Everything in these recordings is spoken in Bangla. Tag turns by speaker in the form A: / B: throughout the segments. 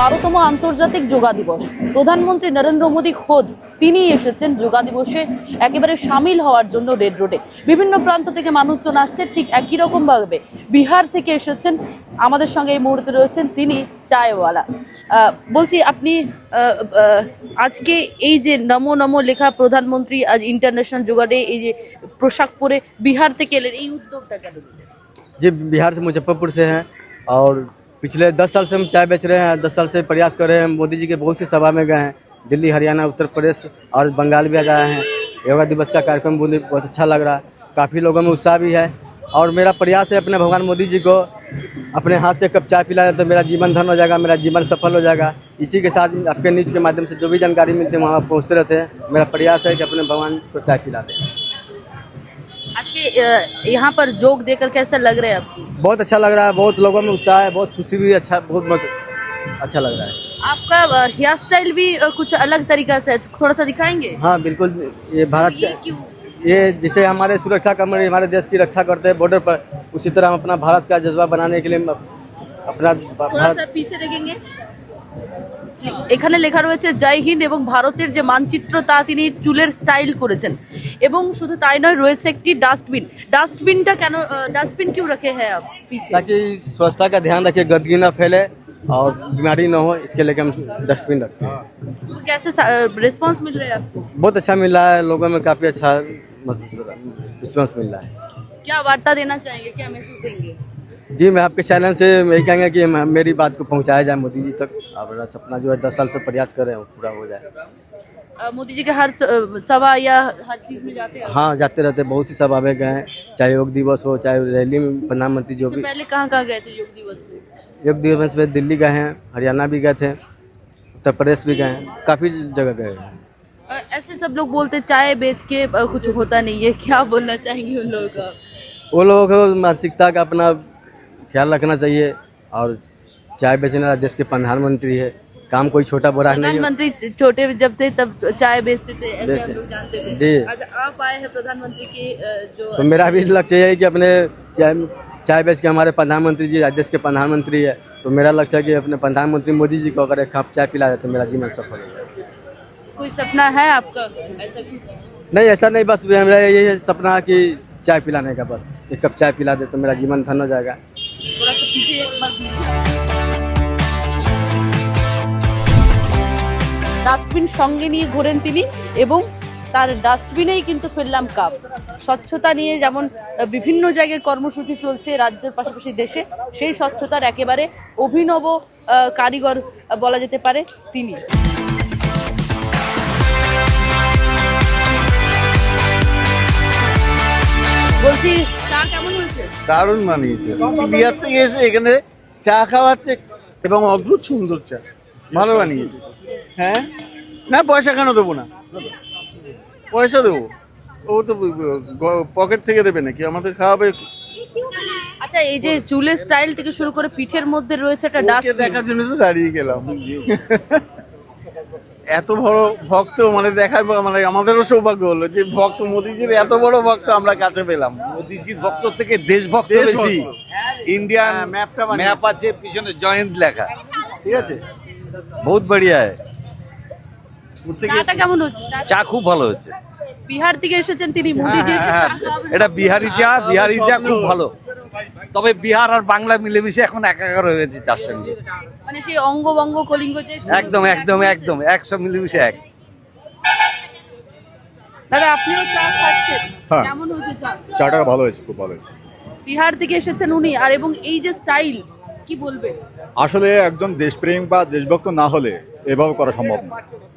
A: 12তম আন্তর্জাতিক যোগা দিবস। প্রধানমন্ত্রী নরেন্দ্র মোদী খোদ তিনি এসেছেন যোগা দিবসে একেবারে সামিল হওয়ার জন্য রেড রোডে। বিভিন্ন প্রান্ত থেকে মানুষজন আসছে, ঠিক একই রকম ভাবে বিহার থেকে এসেছেন। আমাদের সঙ্গে এই মুহূর্তে রয়েছেন তিনি চায়ওয়ালা। বলছি আপনি আজকে এই যে নমো নমো লেখা প্রধানমন্ত্রী আজ ইন্টারন্যাশনাল যোগা ডে এই যে পোশাক পরে বিহার থেকে এলেন, এই উদ্যোগটা কেন নিলেন?
B: जी बिहार से मुजफ्फरपुर से हैं और पिछले 10 साल से हम चाय बेच रहे हैं। 10 साल से प्रयास कर रहे हैं। मोदी जी के बहुत सी सभा में गए हैं, दिल्ली, हरियाणा, उत्तर प्रदेश और बंगाल भी गए हैं। योगा दिवस का कार्यक्रम बहुत अच्छा लग रहा है, काफ़ी लोगों में उत्साह भी है। और मेरा प्रयास है अपने भगवान मोदी जी को अपने हाथ से कप चाय पिलाए तो मेरा जीवन धन हो जाएगा, मेरा जीवन सफल हो जाएगा। इसी के साथ आपके न्यूज़ के माध्यम से जो भी जानकारी मिलती है वहाँ पहुँचते रहते हैं। मेरा प्रयास है कि अपने भगवान को चाय पिला दें।
A: आज के यहाँ पर जोग देकर कैसा लग रहा है आपको?
B: बहुत अच्छा लग रहा है, बहुत लोगों में उत्साह है, बहुत खुशी भी, अच्छा बहुत अच्छा लग रहा है।
A: आपका हेयर स्टाइल भी कुछ अलग तरीका से है, थोड़ा सा दिखाएंगे?
B: हाँ बिल्कुल, ये भारत
A: ये क्यों?
B: ये जैसे हमारे सुरक्षा कर्मी हमारे देश की रक्षा करते हैं बॉर्डर पर, उसी तरह हम अपना भारत का जज्बा बनाने के लिए अपना
A: थोड़ा सा पीछे देखेंगे। এখানে লেখা রয়েছে জয় হিন্দ এবং ভারতের যে মানচিত্র তা তিনি চুলের স্টাইল করেছেন। এবং শুধু তাই নয়, রয়েছে একটি ডাস্টবিন। ডাস্টবিনটা কেন, ডাস্টবিन क्यों रखे हैं आप पीछे?
B: ताकि स्वच्छता का ध्यान रखे, गंदगी न फैले और बीमारी न हो, इसके लेके हम डस्टबिन रखते हैं।
A: तो कैसे रिस्पांस मिल रहा है आपको?
B: बहुत अच्छा मिल रहा है, लोगों में काफ़ी अच्छा रिस्पॉन्स मिल रहा है।
A: क्या वार्ता देना चाहेंगे, क्या मैसेज देंगे?
B: जी मैं आपके चैनल से यही कहेंगे कि मेरी बात को पहुंचाया जाए मोदी जी तक। और मेरा सपना जो है 10 साल से प्रयास कर रहे हैं वो पूरा हो जाए।
A: मोदी जी के हर सभा या हर चीज में जाते हैं?
B: हाँ जाते रहते, बहुत सी सभा में गए हैं, चाहे योग दिवस हो, चाहे रैली में प्रधानमंत्री जो भी।
A: पहले कहाँ गए थे योग दिवस में?
B: योग दिवस में दिल्ली गए हैं, हरियाणा भी गए थे, उत्तर प्रदेश भी गए हैं, काफ़ी जगह गए हैं।
A: ऐसे सब लोग बोलते चाय बेच के कुछ होता नहीं है, क्या बोलना चाहेंगे उन लोगों का?
B: वो लोगों को मानसिकता का अपना ख्याल रखना चाहिए। और चाय बेचने वाला देश के प्रधानमंत्री है, काम कोई छोटा बड़ा नहीं है।
A: प्रधानमंत्री छोटे जब थे तब चाय बेचते थे, ऐसे हम लोग जानते थे।
B: जी
A: आज आप आए हैं प्रधानमंत्री की जो
B: तो मेरा भी लक्ष्य यही है कि अपने चाय बेच के हमारे प्रधानमंत्री जी देश के प्रधानमंत्री है, तो मेरा लक्ष्य है कि अपने प्रधानमंत्री मोदी जी को अगर एक कप चाय पिला दे तो मेरा जीवन सफल हो जाए।
A: कोई सपना है आपका ऐसा कुछ?
B: नहीं ऐसा नहीं, बस मेरा यही सपना है कि चाय पिलाने का, बस एक कप चाय पिला दे तो मेरा जीवन धन हो जाएगा।
A: थोड़ा सा पीछे एक बार ডাস্টবিন সঙ্গে নিয়ে ঘোরেন তিনি এবং তার ডাস্টবিনেই কিন্তু ফেললাম কাপ। স্বচ্ছতা নিয়ে যেমন বিভিন্ন জায়গায় কর্মসূচি চলছে রাজ্যের পাশাপাশি দেশে, সেই স্বচ্ছতার একেবারে অভিনব কারিগর বলা যেতে পারে তিনি। বলছি চা কেমন হয়েছে?
C: দারুণ মানিয়েছে। বিহার থেকে এসে এখানে চা খাওয়াচ্ছে এবং অদ্ভুত সুন্দর চা, ভালো বানিয়েছে। হ্যাঁ না, পয়সা কেন দেবো না, পয়সা দেবো, ও তো পকেট থেকে দেবে নাকি, আমাদের খাওয়াবে।
A: আচ্ছা, এই যে চুলের স্টাইল থেকে শুরু করে পিঠের মধ্যে রয়েছে একটা ডাস্টবিন,
C: দেখার জন্য তো দাঁড়িয়ে গেলাম। এত বড় ভক্ত মানে দেখা, মানে আমাদেরও সৌভাগ্য হলো যে ভক্ত মোদিজির এত বড় ভক্ত আমরা কাছে পেলাম।
D: মোদিজির ভক্ত থেকে দেশভক্ত বেশি। ইন্ডিয়ান ম্যাপ আছে, পিছনে জয়েন্ট লেখা, ঠিক আছে, বহুত বড়িয়া।
A: চাটা কেমন হচ্ছে?
D: চা খুব ভালো হচ্ছে।
A: বিহার থেকে এসেছেন তিনি, মোদিজি
D: এটা বিহারি চা, বিহারি চা খুব ভালো। তবে বিহার আর বাংলা মিলেমিশে এখন একাকার হয়ে গেছে চার সঙ্গে,
A: মানে সেই অঙ্গবঙ্গ কলিঙ্গ যে
D: একদম একদম একদম 100 মিলেমিশে এক।
A: দাদা আপনিও চা খাচ্ছেন,
E: হ্যাঁ।
A: কেমন হচ্ছে চা?
E: চাটা ভালো হয়েছে, খুব ভালো হয়েছে।
A: বিহার থেকে এসেছেন উনি, আর এবং এই যে স্টাইল কি বলবে?
E: আসলে একজন দেশপ্রেম বা দেশভক্ত না হলে এভাবে করা সম্ভব না।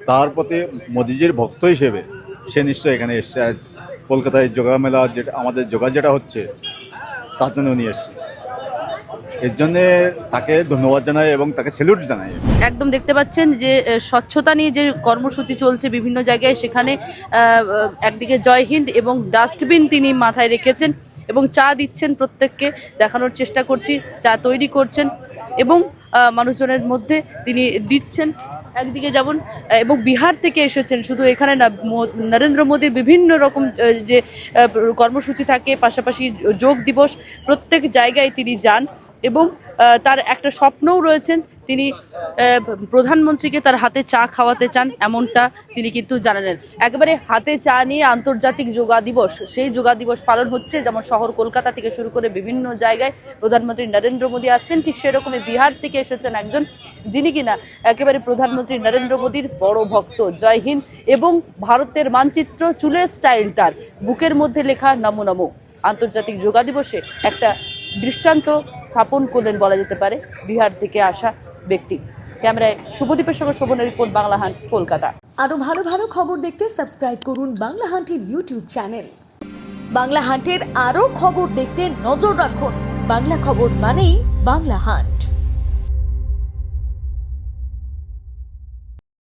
E: তার প্রতি মোদিজির ভক্ত হিসেবে সে নিশ্চয়ই এখানে এসছে। আজ কলকাতায় যোগা মেলা যেটা আমাদের যোগা যেটা হচ্ছে তার জন্য উনি এসছে, এর জন্যে তাকে ধন্যবাদ জানাই এবং তাকে স্যালুট জানাই।
A: একদম দেখতে পাচ্ছেন যে স্বচ্ছতা নিয়ে যে কর্মসূচি চলছে বিভিন্ন জায়গায়, সেখানে একদিকে জয় হিন্দ এবং ডাস্টবিন তিনি মাথায় রেখেছেন এবং চা দিচ্ছেন, প্রত্যেককে দেখানোর চেষ্টা করছি চা তৈরি করছেন এবং মানুষজনের মধ্যে তিনি দিচ্ছেন। একদিকে যেমন এবং বিহার থেকে এসেছেন, শুধু এখানে না, নরেন্দ্র মোদীর বিভিন্ন রকম যে কর্মসূচি থাকে, পাশাপাশি যোগ দিবস, প্রত্যেক জায়গায় তিনি যান এবং তার একটা স্বপ্নও রয়েছেন, তিনি প্রধানমন্ত্রীকে তার হাতে চা খাওয়াতে চান, এমনটা তিনি কিন্তু জানালেন। একেবারে হাতে চা নিয়ে আন্তর্জাতিক যোগা দিবস, সেই যোগা দিবস পালন হচ্ছে, যেমন শহর কলকাতা থেকে শুরু করে বিভিন্ন জায়গায় প্রধানমন্ত্রী নরেন্দ্র মোদী আসছেন, ঠিক সেরকমই বিহার থেকে এসেছেন একজন যিনি কিনা একেবারে প্রধানমন্ত্রী নরেন্দ্র মোদীর বড় ভক্ত। জয় হিন্দ এবং ভারতের মানচিত্র, চুলের স্টাইল তার, বুকের মধ্যে লেখা নমো নমো। আন্তর্জাতিক যোগা দিবসে একটা দৃষ্টান্ত স্থাপন করলেন বলা যেতে পারে বিহার থেকে আসা ব্যক্তি। ক্যামেরায় শুভদীপের সঙ্গে শোভনের রিপোর্ট, বাংলা হান্ট, কলকাতা।
F: আরো ভালো ভালো খবর দেখতে সাবস্ক্রাইব করুন বাংলা হান্টের ইউটিউব চ্যানেল। বাংলা হান্টের আরো খবর দেখতে নজর রাখুন। বাংলা খবর মানেই বাংলা হান্ট।